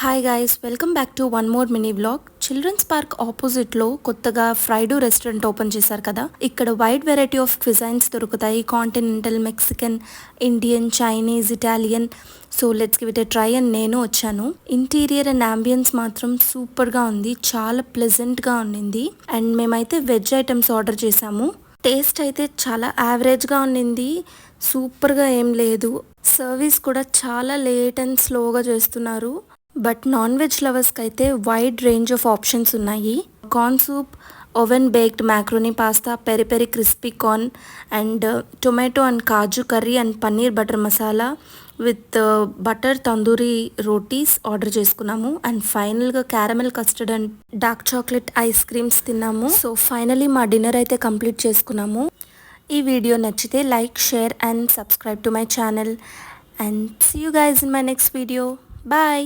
Hi guys, welcome back to one more mini vlog. Children's park ఆపోజిట్లో కొత్తగా ఫ్రైడో restaurant open చేశారు కదా. ఇక్కడ వైడ్ వెరైటీ ఆఫ్ క్విజైన్స్ దొరుకుతాయి. Continental, Mexican, Indian, Chinese, Italian. So let's give it a try అని నేను వచ్చాను. ఇంటీరియర్ అండ్ అంబియన్స్ మాత్రం సూపర్గా ఉంది, చాలా ప్లెజెంట్గా ఉండింది. అండ్ మేమైతే వెజ్ ఐటమ్స్ ఆర్డర్ చేసాము. టేస్ట్ అయితే చాలా యావరేజ్గా ఉండింది, సూపర్గా ఏం లేదు. సర్వీస్ కూడా చాలా లేట్ అండ్ స్లోగా చేస్తున్నారు. బట్ నాన్ వెజ్ లవర్స్కి అయితే వైడ్ రేంజ్ ఆఫ్ ఆప్షన్స్ ఉన్నాయి. Corn soup, oven baked macaroni pasta, peri peri crispy corn and tomato and kaju curry and paneer butter masala with butter tandoori rotis order చేసుకున్నాము. అండ్ ఫైనల్గా caramel custard and dark chocolate ice creams తిన్నాము. So finally మా dinner అయితే complete చేసుకున్నాము. ఈ video నచ్చితే like, share and subscribe to my channel. And see you guys in my next video. Bye.